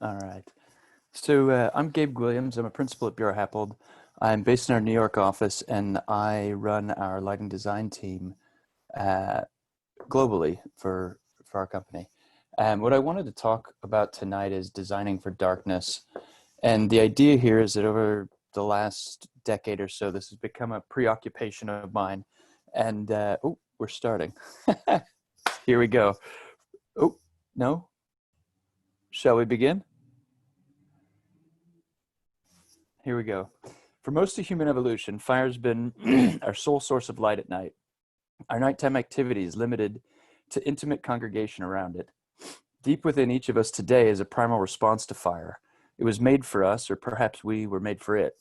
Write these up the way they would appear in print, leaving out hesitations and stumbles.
All right. So I'm Gabe Guilliams. I'm a principal at BuroHappold. I'm based in our New York office, and I run our lighting design team uh, globally for our company. And what I wanted to talk about tonight is designing for darkness. And the idea here is that over the last decade or so, this has become a preoccupation of mine. And oh, we're starting. Here we go. Oh, no. Shall we begin? Here we go. For most of human evolution, fire's been our sole source of light at night. Our nighttime activity is limited to intimate congregation around it. Deep within each of us today is a primal response to fire. It was made for us, or perhaps we were made for it.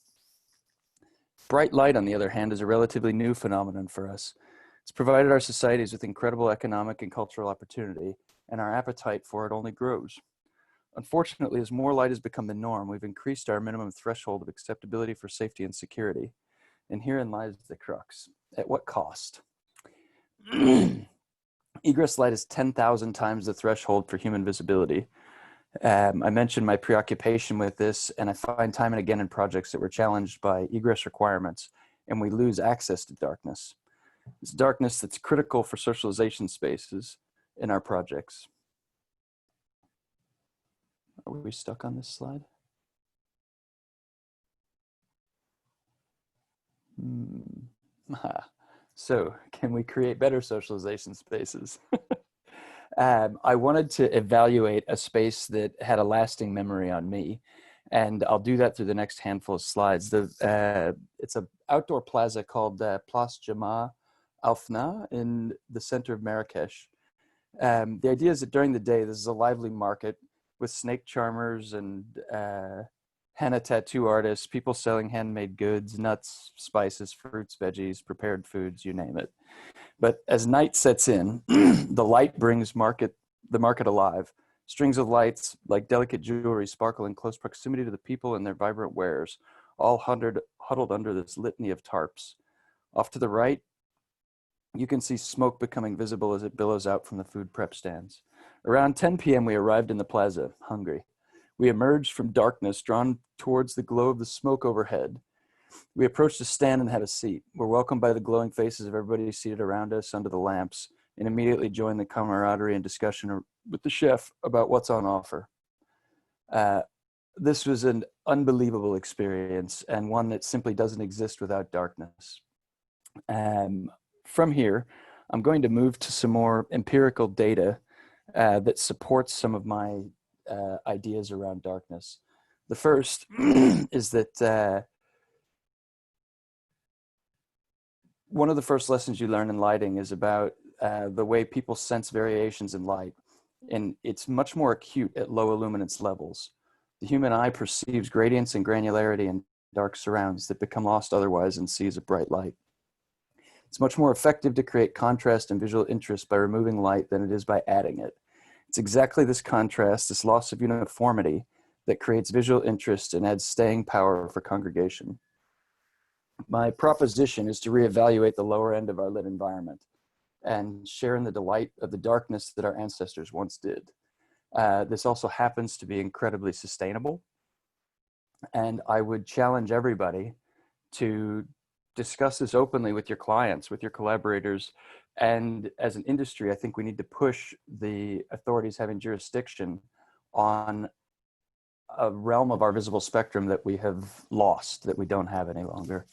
Bright light, on the other hand, is a relatively new phenomenon for us. It's provided our societies with incredible economic and cultural opportunity, and our appetite for it only grows. Unfortunately, as more light has become the norm, we've increased our minimum threshold of acceptability for safety and security. And herein lies the crux. At what cost? Egress light is 10,000 times the threshold for human visibility. I mentioned my preoccupation with this, and I find time and again in projects that were challenged by egress requirements, and we lose access to darkness. It's darkness that's critical for socialization spaces in our projects. Are we stuck on this slide? So, can we create better socialization spaces? I wanted to evaluate a space that had a lasting memory on me, and I'll do that through the next handful of slides. It's an outdoor plaza called Place Jama Alfna in the center of Marrakesh. The idea is that during the day, this is a lively market with snake charmers and henna tattoo artists, people selling handmade goods, nuts, spices, fruits, veggies, prepared foods, you name it. But as night sets in, the light brings the market alive. Strings of lights, like delicate jewelry, sparkle in close proximity to the people and their vibrant wares, all huddled under this litany of tarps. Off to the right, you can see smoke becoming visible as it billows out from the food prep stands. Around 10 p.m., we arrived in the plaza, hungry. We emerged from darkness, drawn towards the glow of the smoke overhead. We approached a stand and had a seat. We're welcomed by the glowing faces of everybody seated around us under the lamps, and immediately joined the camaraderie and discussion with the chef about what's on offer. This was an unbelievable experience, and one that simply doesn't exist without darkness. From here, I'm going to move to some more empirical data that supports some of my ideas around darkness. The first is that one of the first lessons you learn in lighting is about the way people sense variations in light. And it's much more acute at low illuminance levels. The human eye perceives gradients and granularity in dark surrounds that become lost otherwise and sees a bright light. It's much more effective to create contrast and visual interest by removing light than it is by adding it. It's exactly this contrast, this loss of uniformity, that creates visual interest and adds staying power for congregation. My proposition is to reevaluate the lower end of our lit environment and share in the delight of the darkness that our ancestors once did. This also happens to be incredibly sustainable. And I would challenge everybody to discuss this openly with your clients, with your collaborators. And as an industry, I think we need to push the authorities having jurisdiction on a realm of our visible spectrum that we have lost, that we don't have any longer.